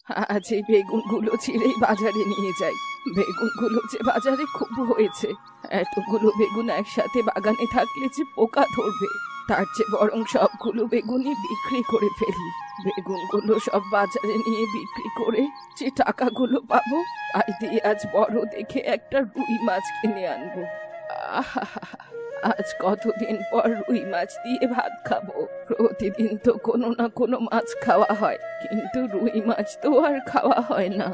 আজ এই বেগুনগুলো ছিঁড়েই বাজারে নিয়ে যাই। বেগুনগুলো যে বাজারে খুব হয়েছে, এতগুলো বেগুন একসাথে বাগানে থাকলে যে পোকা ধরবে, তার চেয়ে বরং সবগুলো বেগুনই বিক্রি করে ফেলি। বেগুনগুলো সব বাজারে নিয়ে বিক্রি করে যে টাকাগুলো পাবো, তাই দিয়ে আজ বড় দেখে একটা রুই মাছ কিনে আনবো। আহা, আজ কতদিন পর রুই মাছ দিয়ে ভাত খাবো। প্রতিদিন তো কোনো না কোনো মাছ খাওয়া হয়, কিন্তু রুই মাছ তো আর খাওয়া হয় না।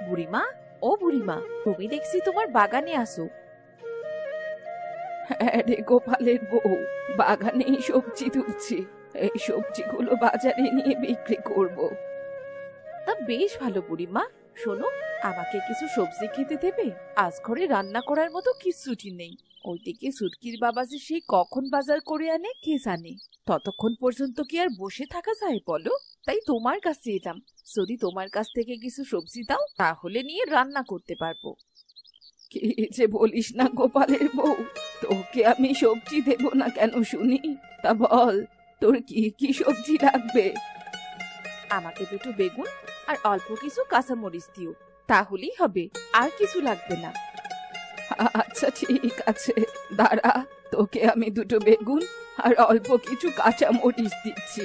বুড়িমা, ও বুড়িমা, তুমি দেখছি তোমার বাগানে আসো। হ্যাঁ রে গোপালের বউ, বাগানেই সবজি তুলছি। এই সবজিগুলো বাজারে নিয়ে বিক্রি করব। তা বেশ ভালো বুড়িমা। শোনো, আমাকে কিছু সবজি খেতে দেবে? আজ ঘরে রান্না করার মতো কিচ্ছুটি নেই। ওইদিকে সুটকির বাবা যে সেই কখন বাজার করে আনে কে জানে। ততক্ষণ পর্যন্ত কি আর বসে থাকা যায় বলো? তাই তোমার কাছে এলাম। যদি তোমার কাছ থেকে কিছু সবজি দাও, তাহলে নিয়ে রান্না করতে পারবো। কি যে বলিস না গোপালের বউ, তোকে আমি সবজি দেব না কেন শুনি? তা বল, তোর কি কি সবজি লাগবে? আমাকে দুটো বেগুন আর অল্প কিছু কাঁচামরিচ দিও, তাহলেই হবে, আর কিছু লাগবে না। আচ্ছা ঠিক আছে, দাঁড়া, তোকে আমি দুটো বেগুন আর অল্প কিছু কাঁচা মরিচ দিচ্ছি।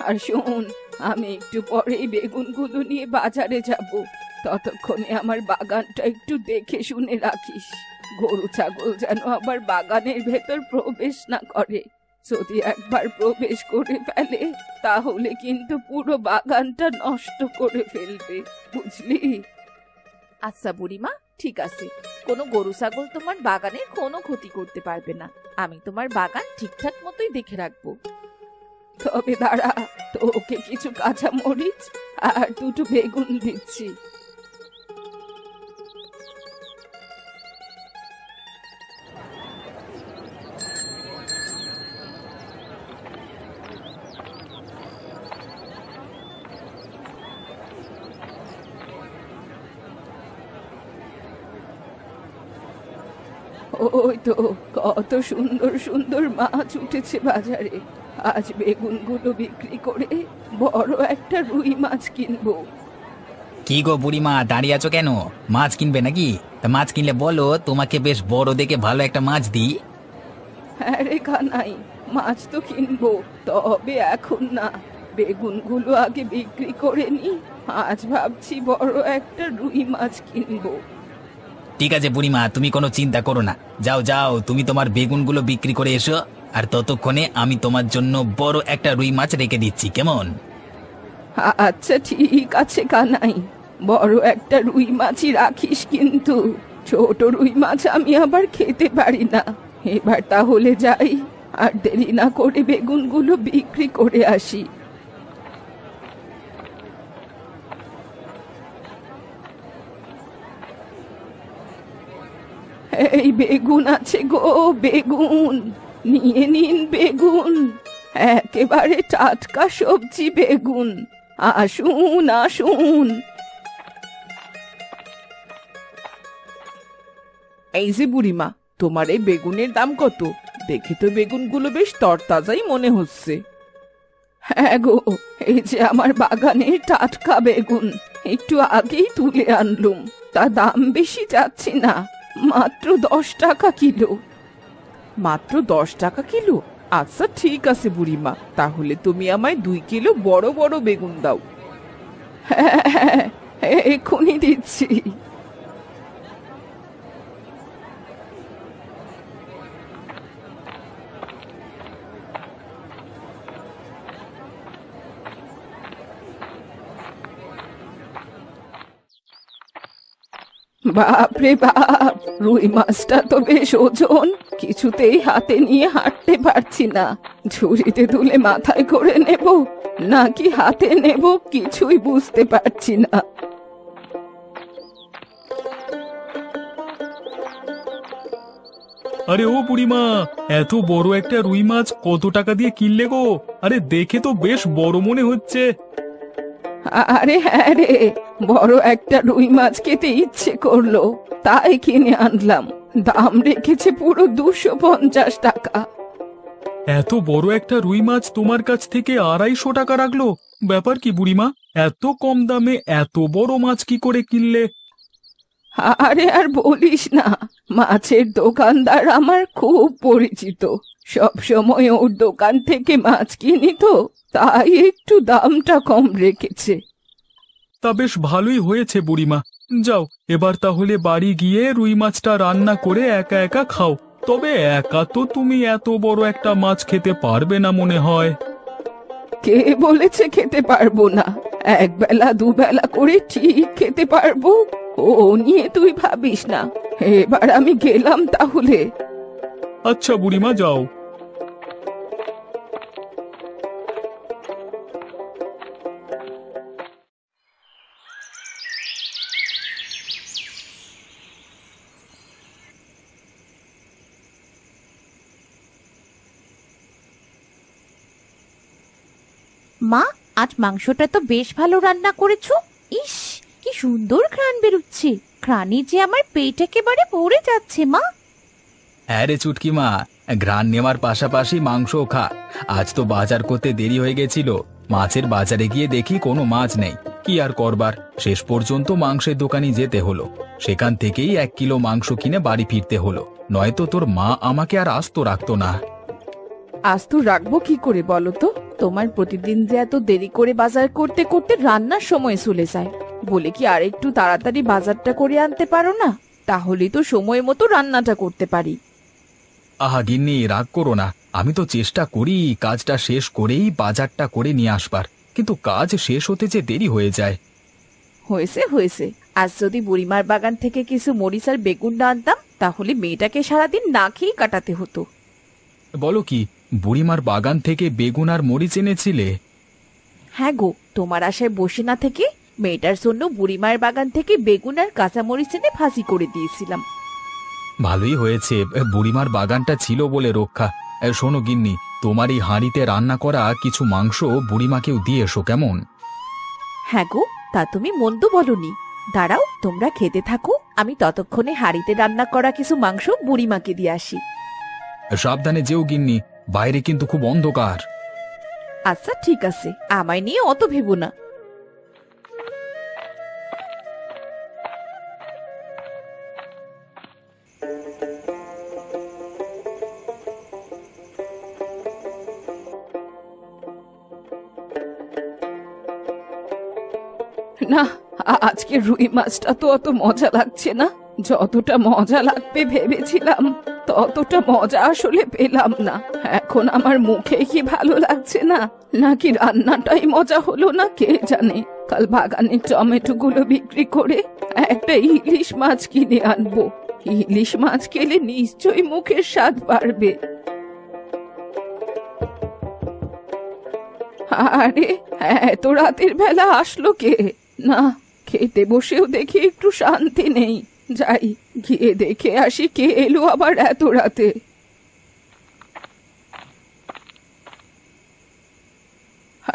আর শোন, আমি একটু পরেই বেগুনগুলো নিয়ে বাজারে যাব। ততক্ষণে আমার বাগানটা একটু দেখে শুনে রাখিস। গরু ছাগল যেন আবার বাগানের ভেতর প্রবেশ না করে। যদি একবার প্রবেশ করে ফেলে, তাহলে কিন্তু পুরো বাগানটা নষ্ট করে ফেলবে, বুঝলি? আচ্ছা বুড়িমা, ঠিক আছে। কোনো গরু ছাগল তোমার বাগানে কোনো ক্ষতি করতে পারবে না। আমি তোমার বাগান ঠিকঠাক মতোই দেখে রাখবো। তবে দাঁড়া, তোকে কিছু কাঁচা মরিচ আর দুটো বেগুন দিচ্ছি। ওই তো কত সুন্দর সুন্দর মাছ উঠেছে বাজারে। আজ বেগুনগুলো বিক্রি করে বড় একটা রুই মাছ কিনবো। কি গো বুড়িমা, দাঁড়িয়ে আছো কেন? মাছ কিনবে নাকি? তা মাছ কিনলে বলো, তোমাকে বেশ বড় দেখে ভালো একটা মাছ দিই। হ্যাঁ রে কানাই, মাছ তো কিনবো, তবে এখন না। বেগুনগুলো আগে বিক্রি করে নি। আজ ভাবছি বড় একটা রুই মাছ কিনবো। ঠিক আছে বুড়িমা, তুমি কোনো চিন্তা করো না। যাও যাও, তুমি তোমার বেগুনগুলো বিক্রি করে এসো, আর ততক্ষণে আমি তোমার জন্য বড় একটা রুই মাছ রেখে দিচ্ছি, কেমন? আচ্ছা ঠিক আছে কানাই, বড় একটা রুই মাছই রাখিস, কিন্তু ছোট রুই মাছ আমি আবার খেতে পারি না। এবার তাহলে যাই, আর দেরি না করে বেগুনগুলো বিক্রি করে আসি। এই বেগুন আছে গো, বেগুন নিয়ে নিন। বেগুন একেবারে টাটকা সবজি বেগুন, আসুন আসুন। এই যে বুড়িমা, তোমার এই বেগুনের দাম কত? দেখে তো বেগুনগুলো বেশ তরতাজাই মনে হচ্ছে। হ্যাঁ গো, এই যে আমার বাগানের টাটকা বেগুন, একটু আগেই তুলে আনলুম। তা দাম বেশি যাচ্ছে না, মাত্র 10 টাকা কিলো। মাত্র 10 টাকা কিলো? আচ্ছা ঠিক আছে বুড়িমা, তাহলে তুমি আমায় 2 কিলো বড় বড় বেগুন দাও। হ্যাঁ, এক্ষুনি দিচ্ছি। বাপরে বাপ, রুই মাছটা তো বেশ ওজন, কিছুতেই হাতে নিয়ে হাঁটতে পারছি না। ঝুড়িতে তুলে মাথায় করে নেব নাকি হাতে নেব, কিছুই বুঝতে পারছি না। আরে ও বুড়িমা, এত বড় একটা রুই মাছ কত টাকা দিয়ে কিনলে গো? আরে দেখে তো বেশ বড় মনে হচ্ছে। আরে হ্যাঁ রে, বড় একটা রুই মাছ খেতে ইচ্ছে করলো, তাই কিনে আনলাম। দাম রেখেছে পুরো 250 টাকা। এত বড় একটা রুই মাছ তোমার কাছ থেকে 250 টাকা রাখলো? ব্যাপার কি বুড়িমা, এত কম দামে এত বড় মাছ কি করে কিনলে? আরে আর বলিস না, মাছের দোকানদার আমার খুব পরিচিত। সব সময় ওর দোকান থেকে মাছ কিনি তো, তাই একটু দামটা কম রেখেছে। তা বেশ ভালোই হয়েছে বুড়িমা। যাও এবার তাহলে বাড়ি গিয়ে রুই মাছটা রান্না করে একা একা খাও। তবে একা তো তুমি এত বড় একটা মাছ খেতে পারবে না মনে হয়। কে বলেছে খেতে পারবো না? একবেলা দুবেলা করে ঠিক খেতে পারবো, ও নিয়ে তুই ভাবিস না। এবার আমি গেলাম তাহলে। আচ্ছা বুড়িমা, যাও। মা, আজ মাংসটা তো বেশ ভালো রান্না করেছো। ইস, কি সুন্দর ঘ্রাণ বেরোচ্ছে। ঘ্রাণে যে আমার পেট একেবারে ভরে যাচ্ছে মা। হ্যাঁ রে চুটকি মা, ঘ্রাণ নেওয়ার পাশাপাশি মাংসও খা। আজ তো বাজার করতে দেরি হয়ে গেছিল। মাছের বাজারে গিয়ে দেখি কোনো মাছ নেই। কি আর করবার, শেষ পর্যন্ত মাংসের দোকানে যেতে হলো। সেখান থেকেই 1 কিলো মাংস কিনে বাড়ি ফিরতে হলো, নয়তো তোর মা আমাকে আর আস্ত রাখতো না। আজ তো রাখবো কি করে বলো তো? তোমার প্রতিদিন যে এত দেরি করে বাজার করতে করতে রান্নার সময় চলে যায়, বলে কি আর একটু তাড়াতাড়ি বাজারটা করে আনতে পারো না? তাহলেই তো সময় মতো রান্নাটা করতে পারি। আহা গিন্নি, রাগ করো না। আমি তো চেষ্টা করি কাজটা শেষ করেই বাজারটা করে নিয়ে আসবার, কিন্তু কাজ শেষ হতে যে দেরি হয়ে যায়। হয়েছে হয়েছে, আজ যদি বুড়িমার বাগান থেকে কিছু মরিচ আর বেগুন না আনতাম, তাহলে মেয়েটাকে সারাদিন না খেয়েই কাটাতে হতো। বলো কি, বুড়িমার বাগান থেকে বেগুন আর মরিচ এনেছিলে? হ্যাঁ গো, তোমার আশায় বসে না থেকে মেয়েটার জন্য বুড়িমার বাগান থেকে বেগুন আর কাঁচা মরিচ এনে ভাজি করে দিয়েছিলাম। ভালোই হয়েছে, বুড়িমার বাগানটা ছিল বলে রক্ষা। শোনো গিন্নি, তোমার এই হাঁড়িতে রান্না করা কিছু মাংস বুড়িমাকেও দিয়ে এসো, কেমন? হ্যাঁ গো, তা তুমি মন্দ বলনি। দাঁড়াও, তোমরা খেতে থাকো, আমি ততক্ষণে হাঁড়িতে রান্না করা কিছু মাংস বুড়িমাকে দিয়ে আসি। সাবধানে যেও গিন্নি, বাইরে কিন্তু খুব অন্ধকার। আচ্ছা ঠিক আছে, আমায় নিয়ে অত ভেবো না। না, আজকে রুই মাছটা তো অত মজা লাগছে না। যতটা মজা লাগবে ভেবেছিলাম, ততটা মজা আসলে পেলাম না। এখন আমার মুখে কি ভালো লাগছে না, নাকি রান্নাটাই মজা হলো না কে জানে। কাল বাগানের টমেটো গুলো বিক্রি করে একটা ইলিশ মাছ কিনে আনবো। ইলিশ মাছ খেলে নিশ্চয়ই মুখের স্বাদ বাড়বে। আরে, এত রাতের বেলা আসলো কে? না, খেতে বসেও দেখি একটু শান্তি নেই। যাই গিয়ে দেখে আসি কে এলো আবার এত রাতে।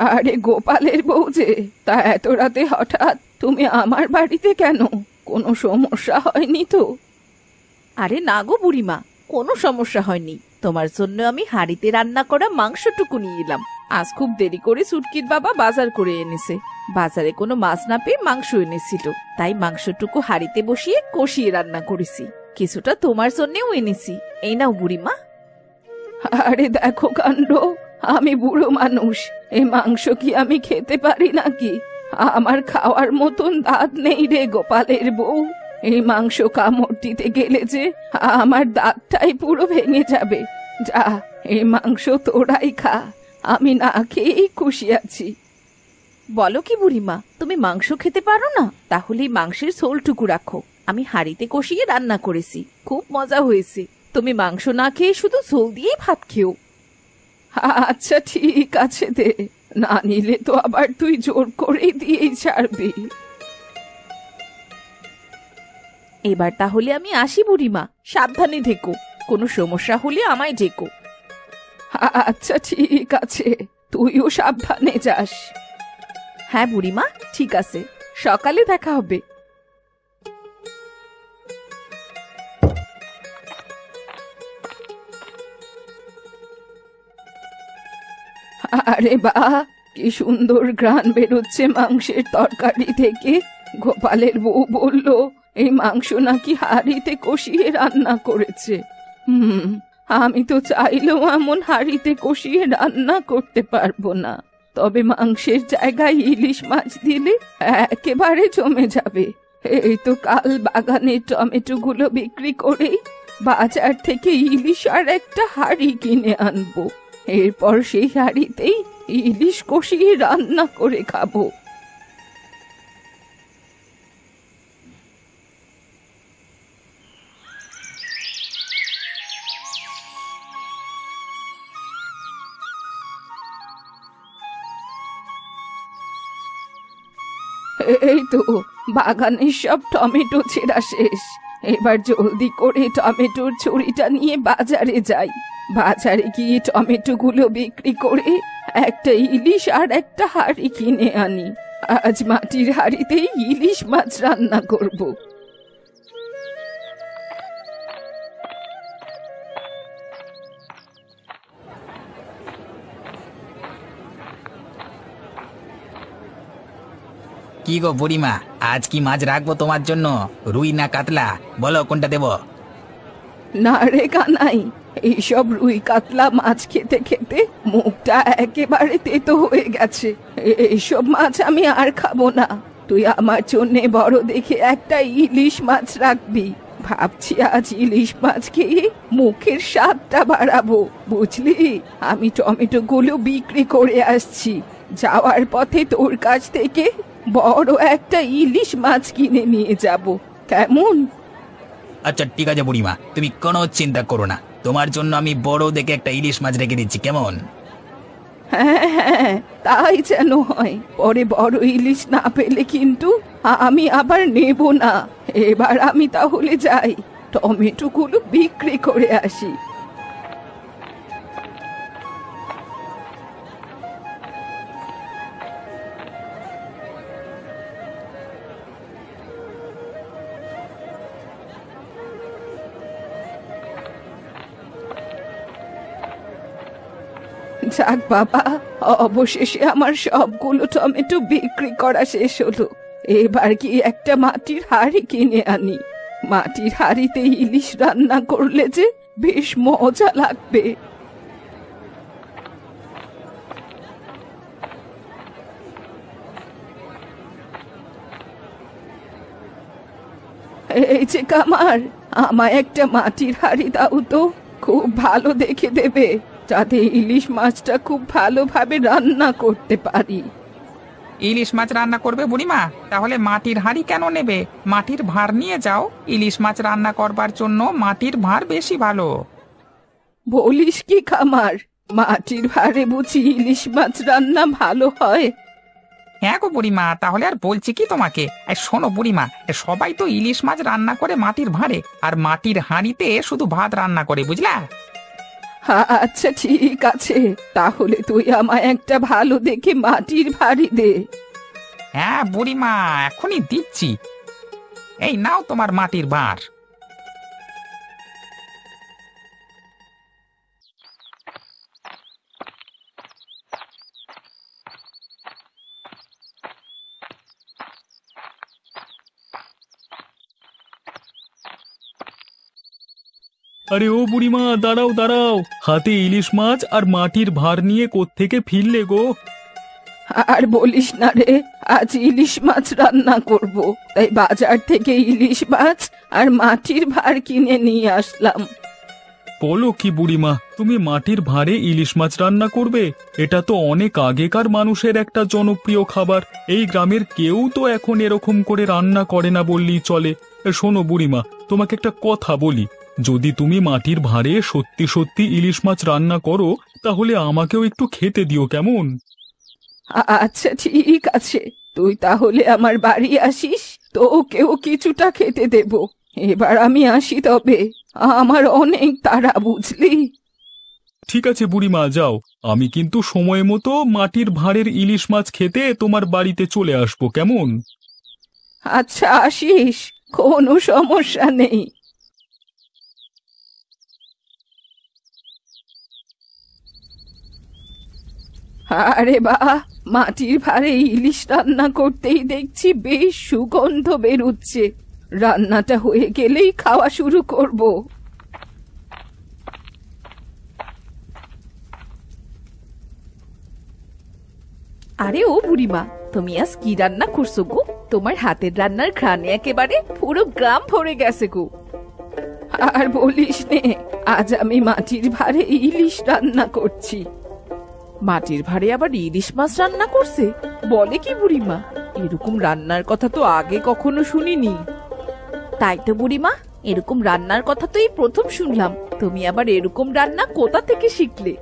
আরে গোপালের বউ যে, তা এত রাতে হঠাৎ তুমি আমার বাড়িতে কেন? কোনো সমস্যা হয়নি তো? আরে না গো বুড়িমা, কোনো সমস্যা হয়নি। তোমার জন্য আমি হাঁড়িতে রান্না করা মাংসটুকু নিয়ে এলাম। আজ খুব দেরি করে সুটকির বাবা বাজার করে এনেছে। বাজারে কোনো মাছ না পেয়ে মাংস এনেছিল, তাই মাংসটুকু হাঁড়িতে বসিয়ে কষিয়ে রান্না করেছি। কিছুটা তোমার জন্যও এনেছি, এই নাও বুড়িমা। আরে দেখো কাণ্ড, আমি বুড়ো মানুষ, এই মাংস কি আমি খেতে পারি নাকি? আমার খাওয়ার মতন দাঁত নেই রে গোপালের বউ। এই মাংস কামড় দিতে গেলে যে আমার দাঁতটাই পুরো ভেঙে যাবে। যা, এই মাংস তোরাই খা, আমি না খেয়েই খুশি আছি। বলো কি বুড়িমা, তুমি মাংস খেতে পারো না? তাহলে এই মাংসের ঝোলটুকু রাখো, আমি হাঁড়িতে কষিয়ে রান্না করেছি, খুব মজা হয়েছে। তুমি মাংস না খেয়ে শুধু ঝোল দিয়েই ভাত খেও। আচ্ছা ঠিক আছে, দে, না নিলে তো আবার তুই জোর করে দিয়েই ছাড়বি। এবার তাহলে আমি আসি বুড়িমা, সাবধানে থেকো, কোনো সমস্যা হলে আমায় ডেকো। আচ্ছা ঠিক আছে, তুইও সাবধানে যাস। হ্যাঁ বুড়িমা, ঠিক আছে, সকালে দেখা হবে। আরে বাহ, কি সুন্দর ঘ্রাণ বেরোচ্ছে মাংসের তরকারি থেকে। গোপালের বউ বলল এই মাংস নাকি হাঁড়িতে কষিয়ে রান্না করেছে। আমি তো চাইলেও এমন হাঁড়িতে কষিয়ে রান্না করতে পারবো না, তবে মাংসের জায়গায় ইলিশ মাছ দিলে একেবারে জমে যাবে। এই তো কাল বাগানের টমেটো গুলো বিক্রি করেই বাজার থেকে ইলিশ আর একটা হাঁড়ি কিনে আনবো। এরপর সেই হাঁড়িতেই ইলিশ কষিয়ে রান্না করে খাবো। এই তো বাগানের সব টমেটো ছেঁড়া শেষ। এবার জলদি করে টমেটোর ছুরিটা নিয়ে বাজারে যাই। বাজারে গিয়ে টমেটো গুলো বিক্রি করে একটা ইলিশ আর একটা হাঁড়ি কিনে আনি। আজ মাটির হাঁড়িতেই ইলিশ মাছ রান্না করব। কি গো বুড়িমা, আজ কি মাছ রাখবো তোমার জন্য? রুই না কাতলা, বলো কোনটা দেবো? না রে কানাই, এইসব রুই কাতলা মাছ খেতে খেতে মুখটা একেবারে তেতো হয়ে গেছে। এইসব মাছ আমি আর খাবো না। তুই আমার জন্য বড় দেখে একটা ইলিশ মাছ রাখবি। ভাবছি আজ ইলিশ মাছ খেয়ে মুখের স্বাদটা বাড়াবো, বুঝলি? আমি টমেটো গুলো বিক্রি করে আসছি, যাওয়ার পথে তোর কাছ থেকে বড় একটা ইলিশ মাছ কিনে নিয়ে যাব, কেমন? আচ্ছা ঠিক আছে বুড়িমা, তুমি কোনো চিন্তা করো না, তোমার জন্য আমি বড় দেখে একটা ইলিশ মাছ রেখে দিচ্ছি, কেমন? হ্যাঁ হ্যাঁ, তাই যেন হয়। পরে বড় ইলিশ না পেলে কিন্তু আমি আবার নেব না। এবার আমি তাহলে যাই, টমেটো গুলো বিক্রি করে আসি। যাক বাবা, অবশেষে আমার সবগুলো টমেটো বিক্রি করা শেষ হলো। এবার কি একটা মাটির হাঁড়ি কিনে আনি। মাটির হাঁড়িতে ইলিশ রান্না করলে যে বেশ মজা লাগবে। এই যে কামার, আমায় একটা মাটির হাঁড়ি দাও তো, খুব ভালো দেখে দেবে, যাতে ইলিশ মাছটা খুব ভালোভাবে রান্না করতে পারি। ইলিশ মাছ রান্না করবে বুড়িমা? তাহলে মাটির হাঁড়ি কেন নেবে? মাটির ভাঁড় নিয়ে যাও। ইলিশ মাছ রান্না করবার জন্য মাটির ভাঁড় বেশি ভালো। বলিস কি কামার, মাটির ভাঁড়ে বুঝি ইলিশ মাছ রান্না ভালো হয়? হ্যাঁ গো বুড়িমা, তাহলে আর বলছি কি তোমাকে। শোনো বুড়িমা, সবাই তো ইলিশ মাছ রান্না করে মাটির ভাঁড়ে, আর মাটির হাঁড়িতে শুধু ভাত রান্না করে, বুঝলা? আচ্ছা ঠিক আছে, তাহলে তুই আমায় একটা ভালো দেখে মাটির ভাঁড়ি দে। হ্যাঁ বুড়িমা, এখনই দিচ্ছি। এই নাও তোমার মাটির ভাঁড়। আরে ও বুড়িমা, দাঁড়াও দাঁড়াও, হাতে ইলিশ মাছ আর মাটির ভাঁড় নিয়ে কোত্থেকে ফিরলে গো? আর বলিস না রে, আজ ইলিশ মাছ রান্না করব, তাই বাজার থেকে ইলিশ মাছ আর মাটির ভাঁড় কিনে নিয়ে আসলাম। বলো কি বুড়িমা, তুমি মাটির ভাঁড়ে ইলিশ মাছ রান্না করবে? এটা তো অনেক আগেকার মানুষের একটা জনপ্রিয় খাবার। এই গ্রামের কেউ তো এখন এরকম করে রান্না করে না বললেই চলে। শোনো বুড়িমা, তোমাকে একটা কথা বলি, যদি তুমি মাটির ভাঁড়ে সত্যি সত্যি ইলিশ মাছ রান্না করো, তাহলে আমাকেও একটু খেতে দিও, কেমন? আচ্ছা ঠিক আছে, তুই তাহলে আমার বাড়ি আসিস, তোকেও কিছুটা খেতে দেব। এবার আমি আসি, তবে আমার অনেক তাড়া, বুঝলি? ঠিক আছে বুড়িমা, যাও। আমি কিন্তু সময় মতো মাটির ভাঁড়ের ইলিশ মাছ খেতে তোমার বাড়িতে চলে আসবো, কেমন? আচ্ছা আসিস, কোনো সমস্যা নেই। আরে বাহ, মাটির ভাঁড়ে ইলিশ রান্না করতেই দেখছি বেশ সুগন্ধ বেরুচ্ছে। রান্নাটা হয়ে গেলেই খাওয়া শুরু করব। আরে ও বুড়িমা, তুমি আজ কি রান্না করছো গো? তোমার হাতের রান্নার ঘ্রাণে একেবারে পুরো গ্রাম ভরে গেছে গো। আর বলিস নে, আজ আমি মাটির ভাঁড়ে ইলিশ রান্না করছি। মাটির ভাঁড়ে আবার ইলিশ মাছ রান্না করছে? বলে কি বুড়িমা, এরকম রান্নার কথা তো আগে কখনো শুনিনি। তাই তো বুড়িমা, এরকম রান্নার কথা তো এই প্রথম শুনলাম। তুমি আবার এরকম রান্না কোথা থেকে শিখলে?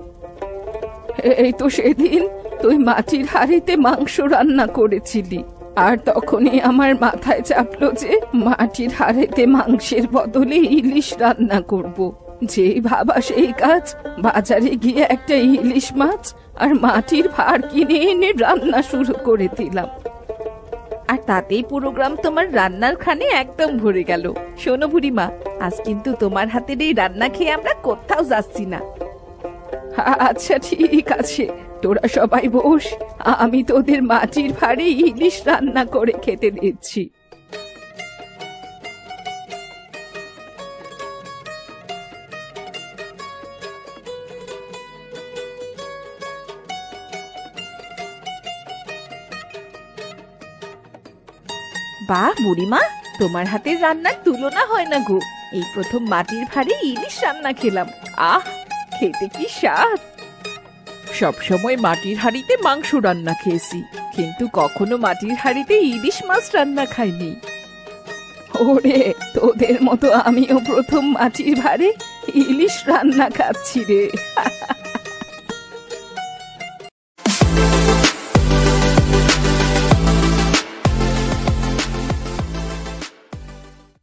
এই তো সেদিন তুই মাটির হাঁড়িতে মাংস রান্না করেছিলি, আর তখনই আমার মাথায় চাপলো যে মাটির হাঁড়িতে মাংসের বদলে ইলিশ রান্না করব। যেই ভাবা সেই কাজ, বাজারে গিয়ে একটা ইলিশ মাছ আর মাটির ভাঁড় কিনে এনে রান্না শুরু করে দিলাম। আর তাতেই পুরো গ্রাম তোমার রান্নার খানে একদম ভরে গেল। শোনো বুড়িমা, আজ কিন্তু তোমার হাতের এই রান্না খেয়ে আমরা কোথাও যাচ্ছি না। আচ্ছা ঠিক আছে, তোরা সবাই বস, আমি তোদের মাটির ভাঁড়ে ইলিশ রান্না করে খেতে দিচ্ছি। বাহ বুড়িমা, তোমার হাতের রান্নার তুলনা হয় না গো। এই প্রথম মাটির ভাঁড়ে ইলিশ রান্না খেলাম। আহ, খেতে কি স্বাদ! সবসময় মাটির হাঁড়িতে মাংস রান্না খেয়েছি, কিন্তু কখনো মাটির হাঁড়িতে ইলিশ মাছ রান্না খাইনি। ওরে, তোদের মতো আমিও প্রথম মাটির ভাঁড়ে ইলিশ রান্না খাচ্ছি রে।